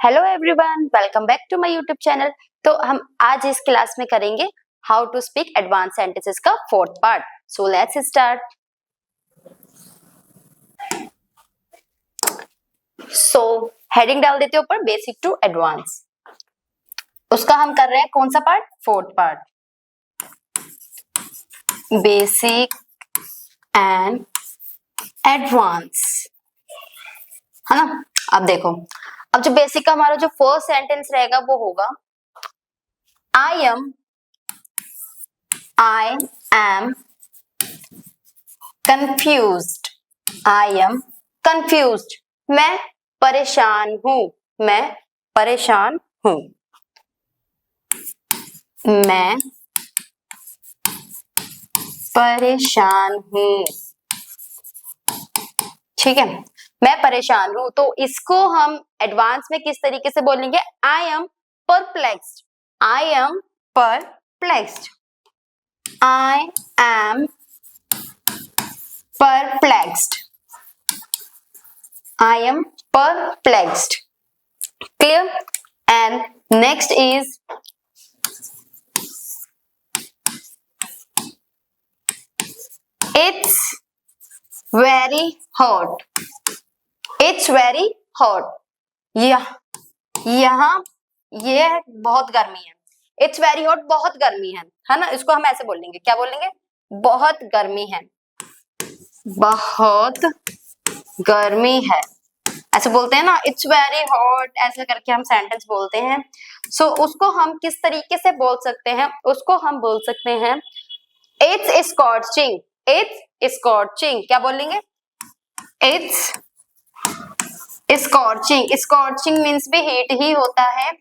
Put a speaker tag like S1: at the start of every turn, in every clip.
S1: Hello everyone, welcome back to my YouTube channel. तो हम आज इस क्लास में करेंगे how to speak advance sentences का fourth part. So let's start. So heading डाल देते हो ऊपर, बेसिक टू एडवांस। उसका हम कर रहे हैं कौन सा part? Fourth part, basic and advance, है ना। अब देखो, अब जो बेसिक का हमारा जो फर्स्ट सेंटेंस रहेगा वो होगा I am confused. I am confused, मैं परेशान हूं। मैं परेशान हूं। मैं परेशान हूं। ठीक है, मैं परेशान हूं। तो इसको हम एडवांस में किस तरीके से बोलेंगे? I am perplexed. I am perplexed. I am perplexed. I am perplexed. Clear? And next is it's very hot. It's very hot. यहाँ ये बहुत गर्मी है। It's very hot, बहुत गर्मी है ना। इसको हम ऐसे बोलेंगे, क्या बोलेंगे? बहुत गर्मी है। बहुत गर्मी है, ऐसे बोलते हैं ना। इट्स वेरी हॉट, ऐसे करके हम सेंटेंस बोलते हैं। सो उसको हम किस तरीके से बोल सकते हैं? उसको हम बोल सकते हैं इट्स स्कॉचिंग। इट्स स्कॉचिंग, क्या बोलेंगे? It's scorching. स्कॉचिंग मीन्स भी हीट ही होता है।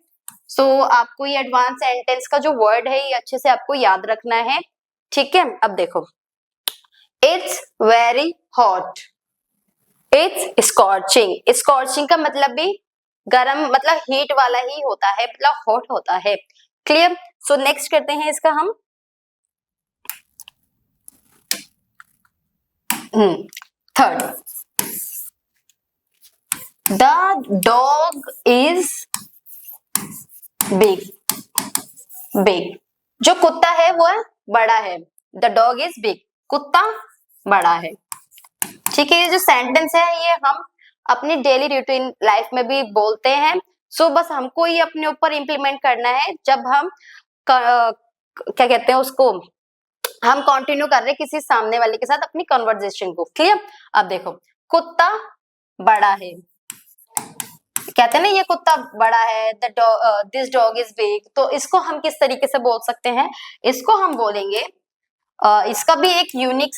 S1: सो आपको ये एडवांस सेंटेंस का जो वर्ड है ये अच्छे से आपको याद रखना है। ठीक है, अब देखो, it's very hot, it's scorching. Scorching का मतलब भी गरम, मतलब हीट वाला ही होता है, मतलब हॉट होता है। क्लियर? सो नेक्स्ट करते हैं इसका हम third. The dog is big. Big, जो कुत्ता है वो बड़ा है। द डॉग इज बिग, कुत्ता बड़ा है। ठीक है, ये जो सेंटेंस है ये हम अपनी डेली रूटीन लाइफ में भी बोलते हैं। सो बस हमको ये अपने ऊपर इम्प्लीमेंट करना है। जब हम क्या कहते हैं उसको, हम कंटिन्यू कर रहे हैं किसी सामने वाले के साथ अपनी कन्वर्सेशन को। क्लियर? अब देखो, कुत्ता बड़ा है, कहते हैं ना ये कुत्ता बड़ा है। This dog is big. तो इसको हम किस तरीके से बोल सकते हैं? इसको हम बोलेंगे, इसका भी एक यूनिक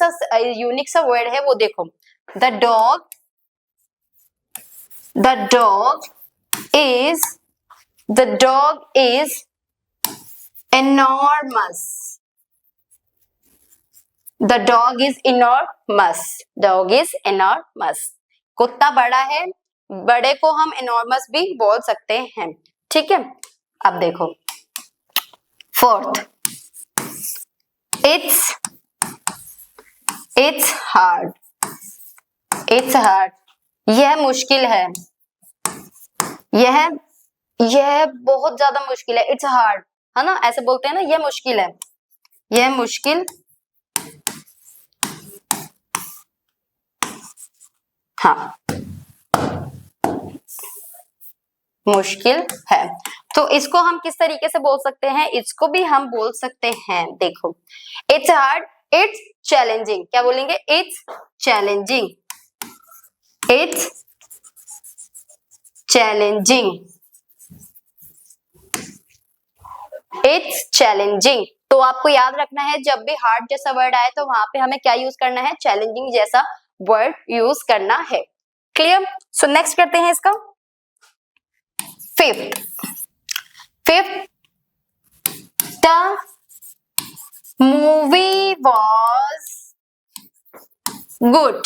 S1: सा वर्ड है, वो देखो। The dog is enormous. The dog is enormous. Dog is enormous. कुत्ता बड़ा है, बड़े को हम enormous भी बोल सकते हैं। ठीक है, अब देखो fourth, it's hard. It's hard, यह मुश्किल है। यह बहुत ज्यादा मुश्किल है। इट्स हार्ड, है ना, ऐसे बोलते हैं ना, यह मुश्किल है। यह मुश्किल, हाँ, मुश्किल है। तो इसको हम किस तरीके से बोल सकते हैं? इसको भी हम बोल सकते हैं, देखो, इट्स हार्ड, इट्स चैलेंजिंग। क्या बोलेंगे? It's challenging. It's challenging. It's challenging. तो आपको याद रखना है, जब भी हार्ड जैसा वर्ड आए तो वहां पे हमें क्या यूज करना है? चैलेंजिंग जैसा वर्ड यूज करना है। क्लियर? सो नेक्स्ट करते हैं इसका fifth. The movie was good.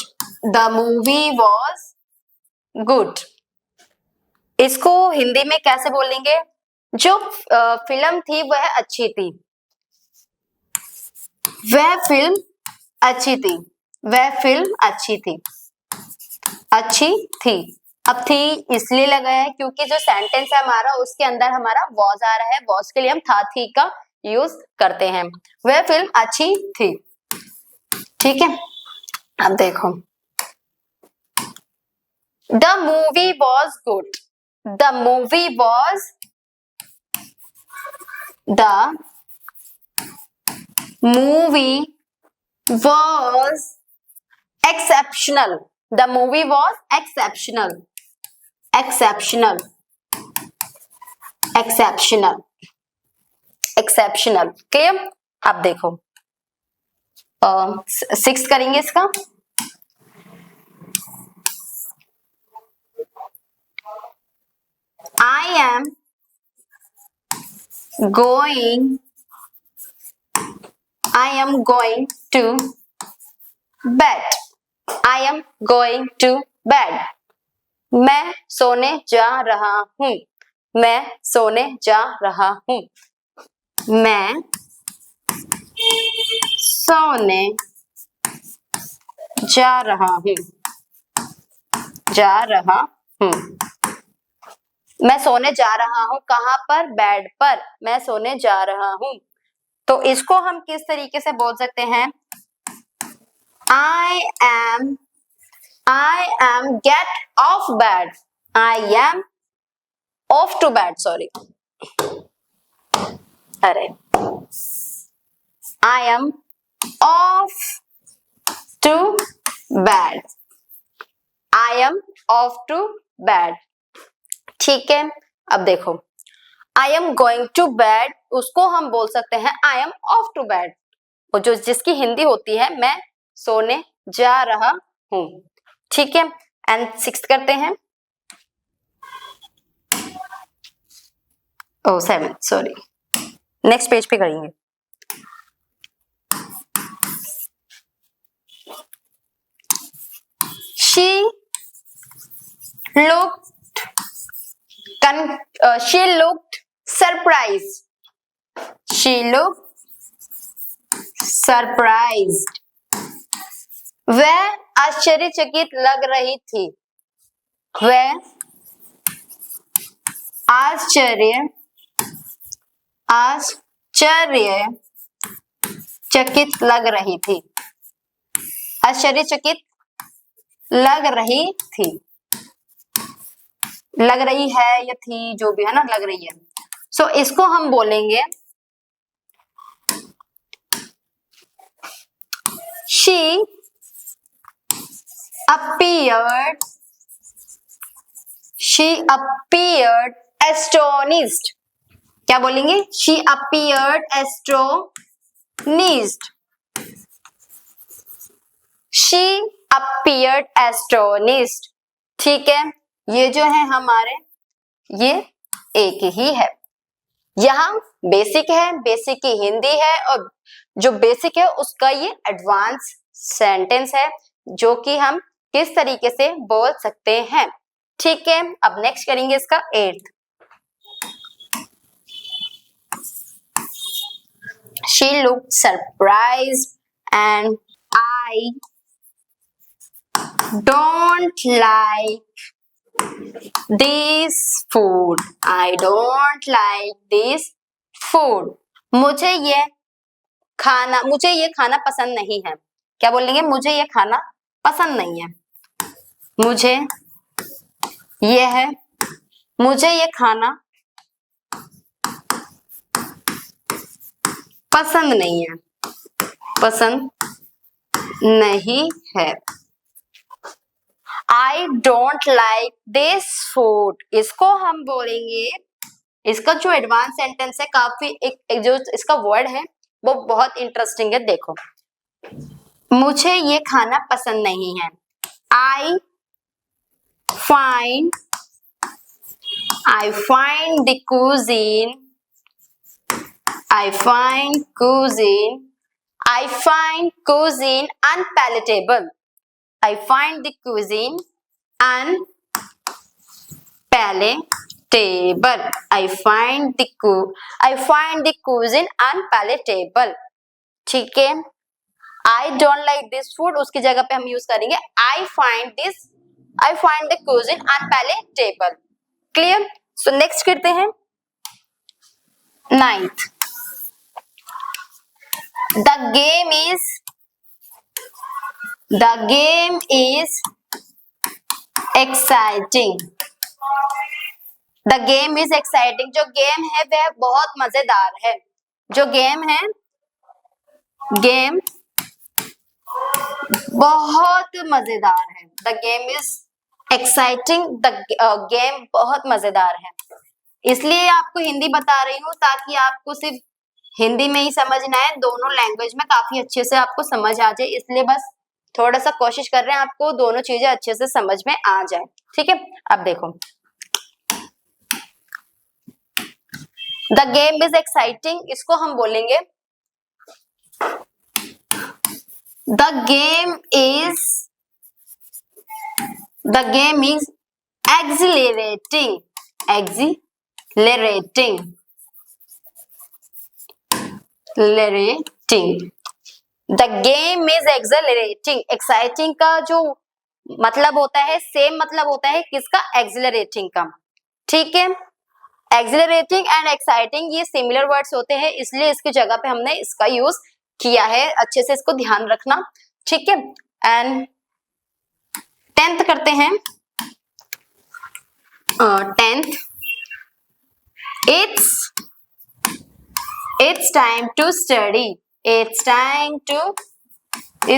S1: The movie was good, इसको हिंदी में कैसे बोलेंगे? जो फिल्म थी वह अच्छी थी। वह फिल्म अच्छी थी। वह फिल्म अच्छी थी। अच्छी थी। अब थी इसलिए लगाया है क्योंकि जो सेंटेंस है हमारा उसके अंदर हमारा वॉज आ रहा है, वॉज के लिए हम था थी का यूज करते हैं। वह फिल्म अच्छी थी। ठीक है, अब देखो, the movie was good, the movie was, the movie was exceptional, the movie was exceptional, exceptional, exceptional, exceptional। Clear? अब देखो 6 करेंगे इसका। I am going to bed, I am going to bed, मैं सोने जा रहा हूँ, मैं सोने जा रहा हूँ, मैं सोने जा रहा हूँ, जा रहा हूँ, मैं सोने जा रहा हूँ कहाँ पर? बेड पर, मैं सोने जा रहा हूँ। तो इसको हम किस तरीके से बोल सकते हैं? I am get off bed, I am off to bed, sorry, अरे I am off to bed, I am off to bed। ठीक है, अब देखो I am going to bed, उसको हम बोल सकते हैं I am off to bed, और जो जिसकी हिंदी होती है मैं सोने जा रहा हूं। ठीक है, एंड 6 करते हैं, 7 सॉरी, नेक्स्ट पेज पे करेंगे। She looked surprised, she looked surprised, वह आश्चर्यचकित लग रही थी, वह आश्चर्यचकित लग रही थी, आश्चर्यचकित लग रही थी, लग रही है या थी जो भी है ना, लग रही है। सो इसको हम बोलेंगे she appeared astonished, क्या बोलेंगे? she appeared astonished, she appeared astonished। ठीक है, ये जो है हमारे ये एक ही है, यहाँ बेसिक है, बेसिक की हिंदी है, और जो बेसिक है उसका ये एडवांस सेंटेंस है जो कि हम किस तरीके से बोल सकते हैं। ठीक है, अब नेक्स्ट करेंगे इसका 8th। She looked surprised and I don't like this food, I don't like this food, मुझे ये खाना पसंद नहीं है। क्या बोलेंगे? मुझे ये खाना पसंद नहीं है, मुझे ये खाना पसंद नहीं है, पसंद नहीं है। I don't like this food, इसको हम बोलेंगे, इसका जो एडवांस सेंटेंस है काफी एक जो इसका वर्ड है वो बहुत इंटरेस्टिंग है। देखो, मुझे ये खाना पसंद नहीं है, I find the cuisine unpalatable, I find the cuisine unpalatable, I find the cuisine unpalatable। ठीक है, I don't like this food, उसकी जगह पे हम यूज करेंगे I find this I find the cuisine unpalatable. Clear? So next करते हैं 9th. The game is exciting. The game is exciting. जो गेम है वह बहुत मजेदार है. जो गेम है, गेम बहुत मजेदार है. The game is exciting. The game बहुत मजेदार है. इसलिए आपको हिंदी बता रही हूँ ताकि आपको सिर्फ हिंदी में ही समझना है, दोनों लैंग्वेज में काफी अच्छे से आपको समझ आ जाए. इसलिए बस थोड़ा सा कोशिश कर रहे हैं आपको दोनों चीजें अच्छे से समझ में आ जाए. ठीक है, अब देखो द गेम इज एक्साइटिंग, इसको हम बोलेंगे the game is accelerating. The game is accelerating. Exciting का जो मतलब होता है सेम मतलब होता है किसका? एक्सिलरेटिंग का. ठीक है, एक्सिलरेटिंग एंड एक्साइटिंग ये सिमिलर वर्ड्स होते हैं, इसलिए इसकी जगह पे हमने इसका यूज किया है. अच्छे से इसको ध्यान रखना. ठीक है, एंड 10th करते हैं. 10th. It's time to study. It's time to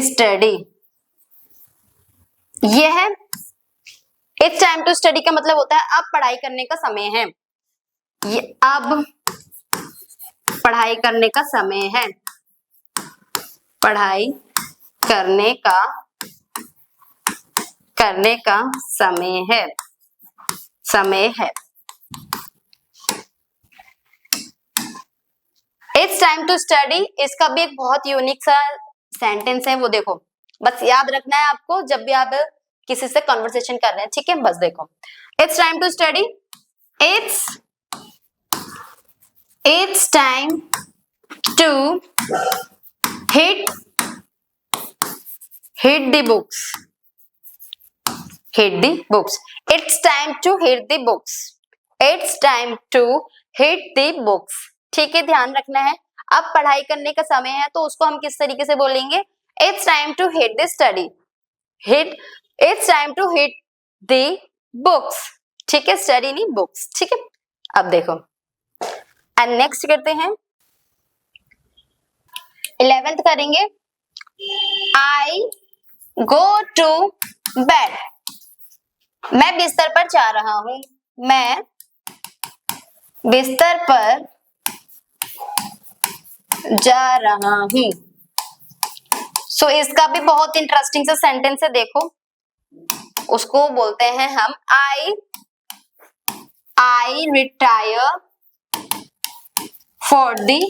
S1: study. यह है It's time to study का मतलब होता है अब पढ़ाई करने का समय है. ये अब पढ़ाई करने का समय है. पढ़ाई करने का समय है. It's time to study. इसका भी एक बहुत यूनिक सा सेंटेंस है, वो देखो. बस याद रखना है आपको जब भी आप किसी से कन्वर्सेशन कर रहे हैं. ठीक है, बस देखो It's time to study. It's time to hit the books. Hit the books. It's time to hit the books. It's time to hit the books. ठीक है, ध्यान रखना है. अब पढ़ाई करने का समय है तो उसको हम किस तरीके से बोलेंगे? It's time to hit the study. It's time to hit the books. ठीक है, स्टडी नहीं बुक्स. ठीक है, अब देखो एंड नेक्स्ट करते हैं 11th करेंगे. I go to bed. मैं बिस्तर पर जा रहा हूं. मैं बिस्तर पर जा रहा हूं. सो इसका भी बहुत इंटरेस्टिंग सा सेंटेंस है. देखो उसको बोलते हैं हम I retire for the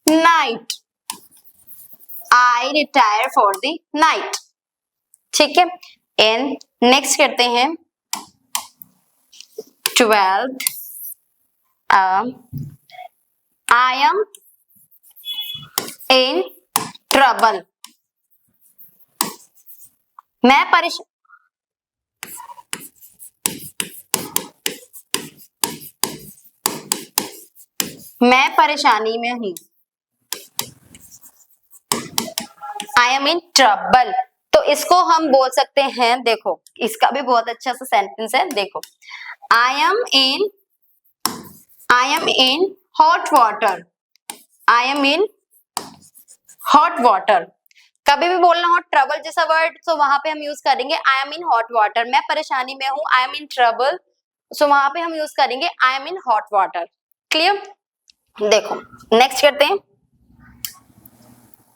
S1: night. I retire for the night. ठीक है, एंड नेक्स्ट करते हैं 12th. I am in trouble. मैं परेशानी में हूं. I am in trouble. तो इसको हम बोल सकते हैं, देखो इसका भी बहुत अच्छा सा सेंटेंस है. देखो I am in hot water. I am in hot water. कभी भी बोलना हो ट्रबल जैसा वर्ड तो वहां पे हम यूज करेंगे I am in hot water. मैं परेशानी में हूं, I am in trouble, सो वहां पे हम यूज करेंगे I am in hot water. Clear? देखो नेक्स्ट करते हैं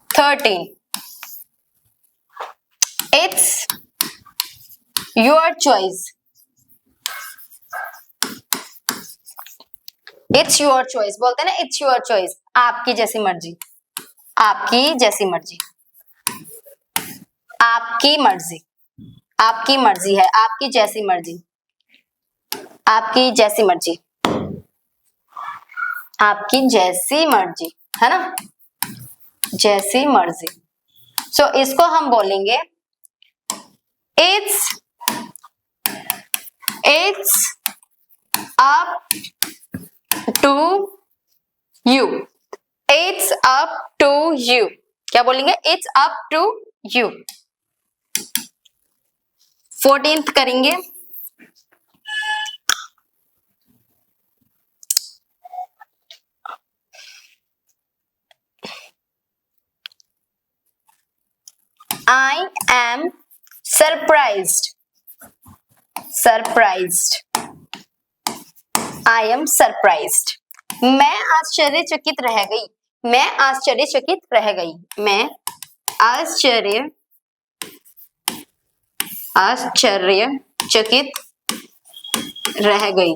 S1: 13. It's your choice. It's your choice बोलते हैं ना, It's your choice. आपकी जैसी मर्जी. आपकी जैसी मर्जी. आपकी मर्जी. आपकी मर्जी है. आपकी जैसी मर्जी. आपकी जैसी मर्जी. आपकी जैसी मर्जी है ना, जैसी मर्जी. सो इसको हम बोलेंगे It's up to you. It's up to you. क्या बोलेंगे? It's up to you. 14th करेंगे. I am surprised. Surprised. I am surprised. मैं आश्चर्यचकित रह गई. मैं आश्चर्यचकित रह गई. मैं आश्चर्यचकित रह गई.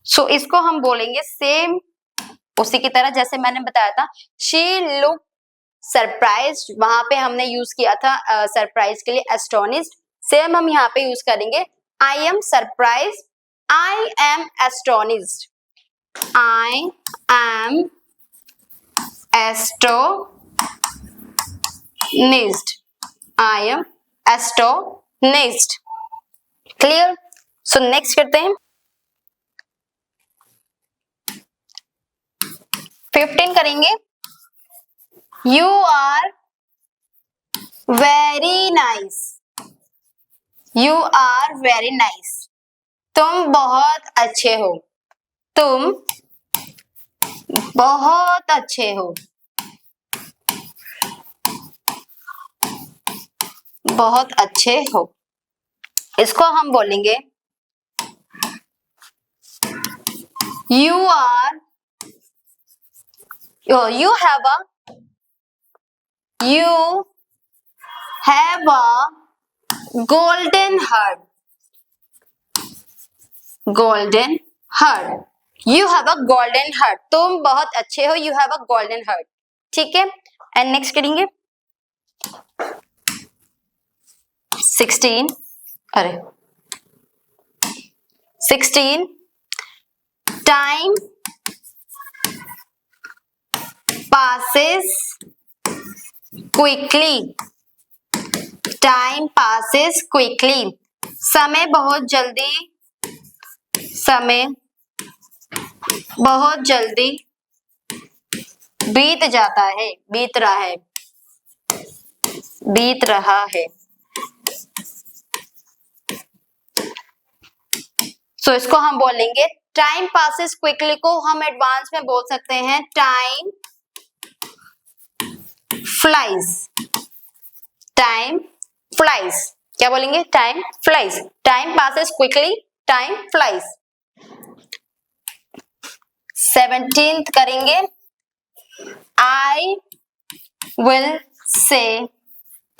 S1: सो इसको हम बोलेंगे सेम उसी की तरह जैसे मैंने बताया था. She looked surprised. वहां पे हमने यूज किया था सरप्राइज के लिए astonished. सेम हम यहाँ पे यूज करेंगे. I am surprised. I am astonished. I am astonished. I am astonished. Clear? So next करते हैं. 15 करेंगे. You are very nice. You are very nice. तुम बहुत अच्छे हो. तुम बहुत अच्छे हो. बहुत अच्छे हो. इसको हम बोलेंगे You are. You have a golden heart. Golden heart. You have a golden heart. तुम बहुत अच्छे हो. You have a golden heart. ठीक है. एंड नेक्स्ट करेंगे 16. अरे 16. Time passes quickly. Time passes quickly. समय बहुत जल्दी बीत जाता है. बीत रहा है. सो इसको हम बोलेंगे टाइम पासेस क्विकली को हम एडवांस में बोल सकते हैं टाइम फ्लाइज. Time flies. क्या बोलेंगे? Time flies. Time passes quickly. Time flies. 17th करेंगे. I will say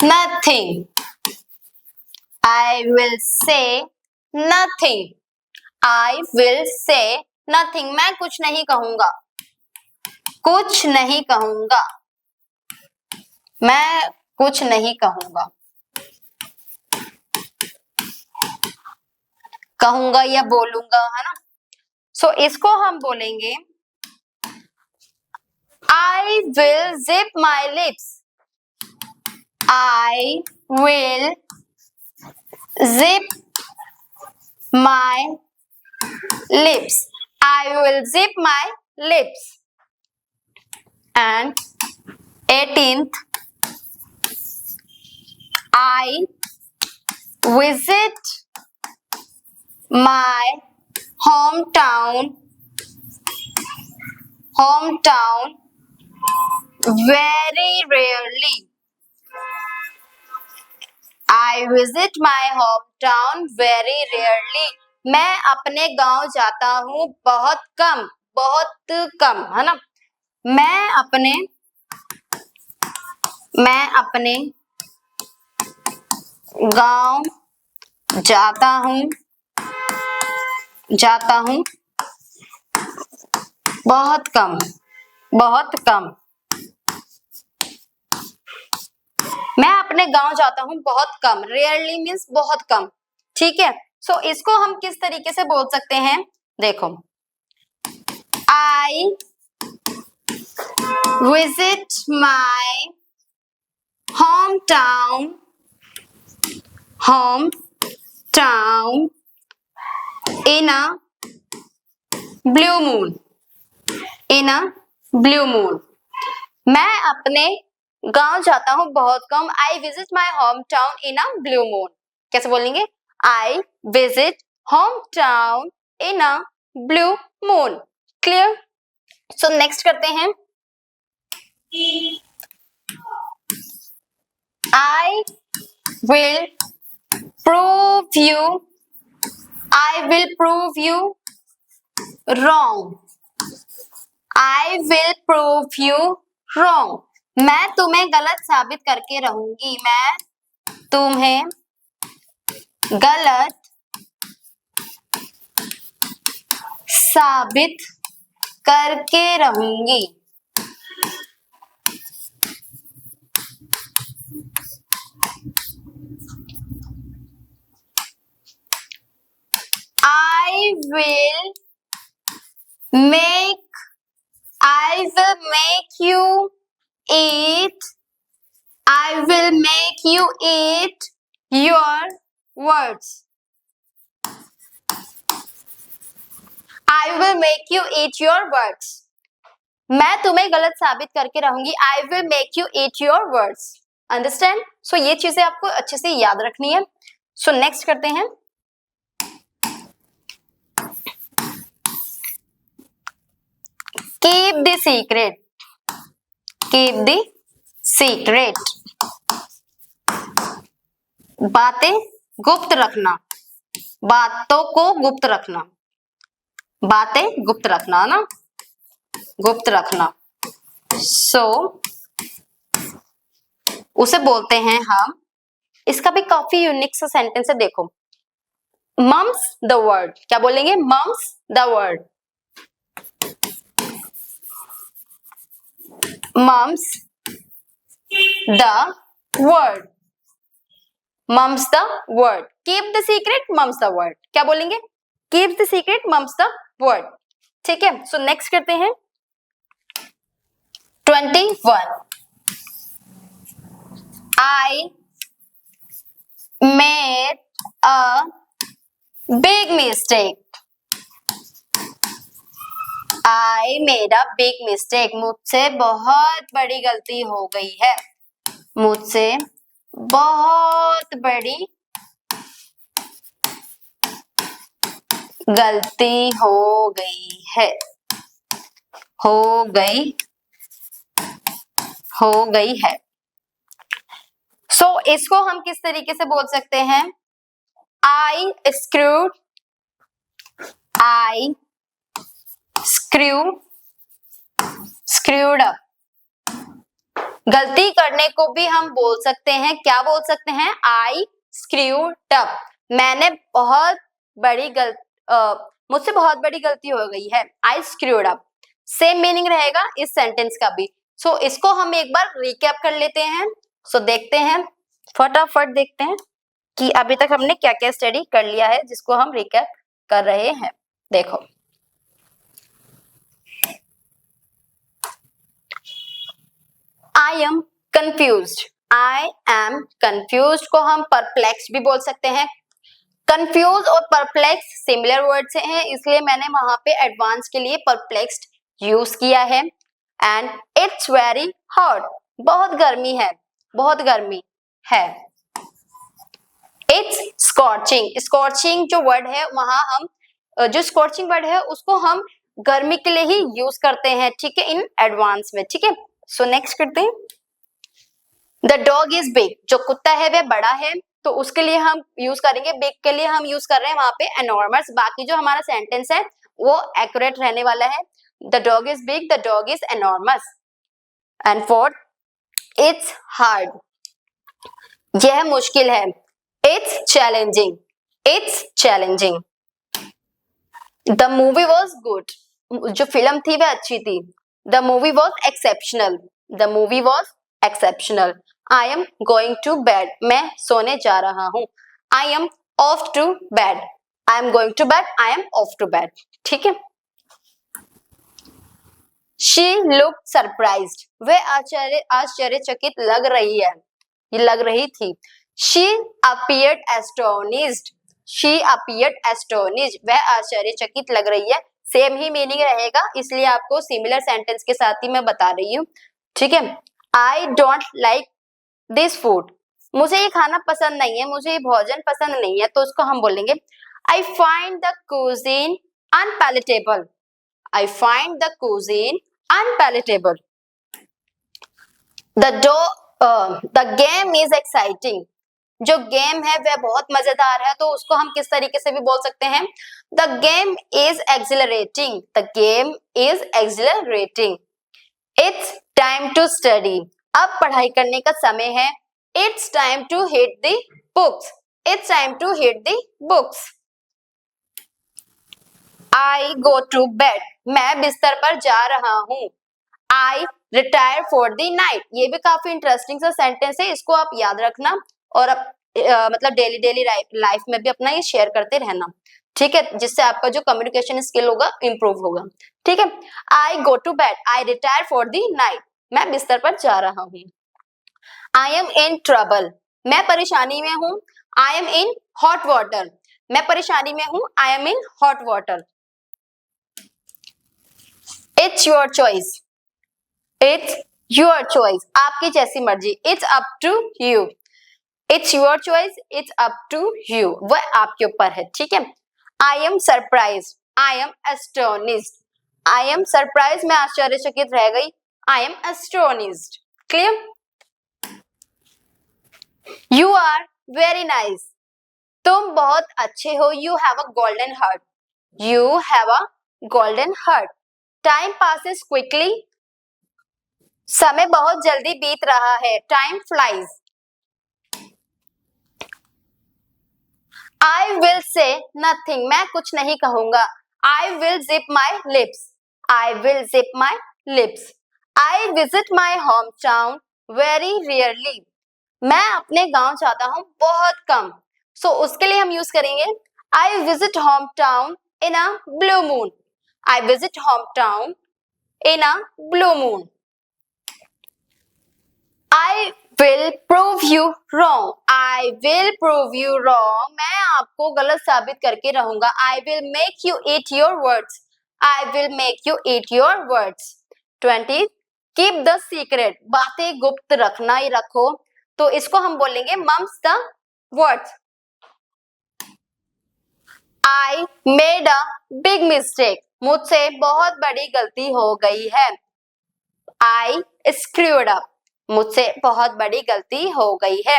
S1: nothing. I will say nothing. I will say nothing. मैं कुछ नहीं कहूंगा. कुछ नहीं कहूंगा. मैं कुछ नहीं कहूंगा. कहूंगा या बोलूंगा, है ना. सो इसको हम बोलेंगे I will zip my lips. I will zip my lips. I will zip my lips. And 18th, I visit my hometown very rarely. I visit my hometown very rarely. मैं अपने गांव जाता हूँ बहुत कम. है ना. मैं अपने गांव जाता हूँ बहुत कम. मैं अपने गांव जाता हूँ बहुत कम. रेयरली मीन्स बहुत कम. ठीक है. सो इसको हम किस तरीके से बोल सकते हैं? देखो, I visit my hometown home town in a blue moon. In a blue moon. मैं अपने गांव जाता हूँ बहुत कम. I visit my hometown in a blue moon. कैसे बोलेंगे? I visit hometown in a blue moon. Clear? So next करते हैं. I will prove you. I will prove you wrong. I will prove you wrong. मैं तुम्हें गलत साबित करके रहूंगी. मैं तुम्हें गलत साबित करके रहूंगी. I will make you eat. I will make you eat your words. I will make you eat your words. मैं तुम्हें गलत साबित करके रहूंगी. I will make you eat your words. Understand? So ये चीजें आपको अच्छे से याद रखनी है. So next करते हैं. Keep the secret. Keep the secret. बातें गुप्त रखना. बातों को गुप्त रखना. बातें गुप्त रखना ना. गुप्त रखना. So उसे बोलते हैं हम. इसका भी काफी यूनिक सा सेंटेंस है. देखो, mum's the word. क्या बोलेंगे? mum's the word. Mum's the word. Mum's the word. Keep the secret. Mum's the word. क्या बोलेंगे? Keep the secret. Mum's the word. ठीक है. So next करते हैं. 21. I made a big mistake. I made a big mistake. मुझसे बहुत बड़ी गलती हो गई है. मुझसे बहुत बड़ी गलती हो गई है. हो गई है. So इसको हम किस तरीके से बोल सकते हैं? I screwed up. गलती करने को भी हम बोल सकते हैं. क्या बोल सकते हैं? I screwed up. मैंने बहुत बड़ी मुझसे बहुत बड़ी गलती हो गई है. I screwed up. Same meaning रहेगा इस सेंटेंस का भी. सो इसको हम एक बार रिकैप कर लेते हैं. सो देखते हैं, फटाफट देखते हैं कि अभी तक हमने क्या क्या स्टडी कर लिया है, जिसको हम रिकैप कर रहे हैं. देखो, I am confused. I am confused को हम perplexed भी बोल सकते हैं. confused और perplexed सिमिलर वर्ड्स हैं, इसलिए मैंने वहां पे एडवांस के लिए perplexed यूज किया है. And it's very hot. बहुत गर्मी है. बहुत गर्मी है. It's scorching. स्कॉचिंग जो वर्ड है वहां हम जो स्कॉचिंग वर्ड है उसको हम गर्मी के लिए ही यूज करते हैं. ठीक है, इन एडवांस में. ठीक है. सो नेक्स्ट करते हैं. The dog is big. जो कुत्ता है वह बड़ा है, तो उसके लिए हम यूज करेंगे. बिग के लिए हम यूज कर रहे हैं वहां पे एनॉर्मस. बाकी जो हमारा सेंटेंस है वो एक्यूरेट रहने वाला है. The dog is big, the dog is enormous. And fourth, it's hard. यह मुश्किल है. It's challenging. It's challenging. The movie was good. जो फिल्म थी वह अच्छी थी. The movie was exceptional. The movie was exceptional. I am going to bed. मैं सोने जा रहा हूं. I am off to bed. I am going to bed. I am off to bed. ठीक है. She looked surprised. वह आश्चर्यचकित लग रही है. ये लग रही थी. She appeared astonished. She appeared astonished. वह आश्चर्यचकित लग रही है. सेम ही मीनिंग रहेगा, इसलिए आपको सिमिलर सेंटेंस के साथ ही मैं बता रही हूँ. ठीक है. I don't like this food. मुझे ये खाना पसंद नहीं है, मुझे ये भोजन पसंद नहीं है, तो उसको हम बोलेंगे I find the cuisine unpalatable. I find the cuisine unpalatable. The game is exciting. जो गेम है वह बहुत मजेदार है, तो उसको हम किस तरीके से भी बोल सकते हैं? The game is exhilarating. The game is exhilarating. It's time to study. अब पढ़ाई करने का समय है. It's time to hit the books. It's time to hit the books. I go to bed. मैं बिस्तर पर जा रहा हूँ. I retire for the night. ये भी काफी इंटरेस्टिंग सा सेंटेंस है, इसको आप याद रखना और मतलब डेली लाइफ में भी अपना ये शेयर करते रहना. ठीक है, जिससे आपका जो कम्युनिकेशन स्किल होगा इम्प्रूव होगा. ठीक है. I go to bed. I retire for the night. मैं बिस्तर पर जा रहा हूँ. I am in trouble. मैं परेशानी में हूँ. I am in hot water. मैं परेशानी में हूँ. I am in hot water. It's your choice. It's your choice. आपकी जैसी मर्जी. It's up to you. It's your choice. It's up to you. वह आपके ऊपर है. ठीक है. I am surprised. I am astonished. I am surprised. मैं आश्चर्यचकित रह गई. I am astonished. Clear? You are very nice. तुम बहुत अच्छे हो. You have a golden heart. You have a golden heart. Time passes quickly. समय बहुत जल्दी बीत रहा है. Time flies. I will say nothing. मैं कुछ नहीं कहूंगा. I will zip my lips. I will zip my lips. I visit my hometown very rarely. मैं अपने गांव जाता हूँ बहुत कम. So उसके लिए हम यूज करेंगे I visit hometown in a blue moon. I visit hometown in a blue moon. I will prove you wrong. I will prove you wrong. मैं आपको गलत साबित करके रहूंगा. I will make you eat your words. I will make you eat your words. 20. Keep the secret. बातें गुप्त रखना ही रखो. तो इसको हम बोलेंगे mum's the words. I made a big mistake. मुझसे बहुत बड़ी गलती हो गई है. I screwed up. मुझसे बहुत बड़ी गलती हो गई है.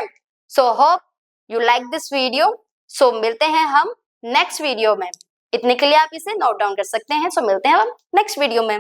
S1: So hope you like this video. So मिलते हैं हम नेक्स्ट वीडियो में. इतने के लिए आप इसे नोट डाउन कर सकते हैं. So मिलते हैं हम नेक्स्ट वीडियो में.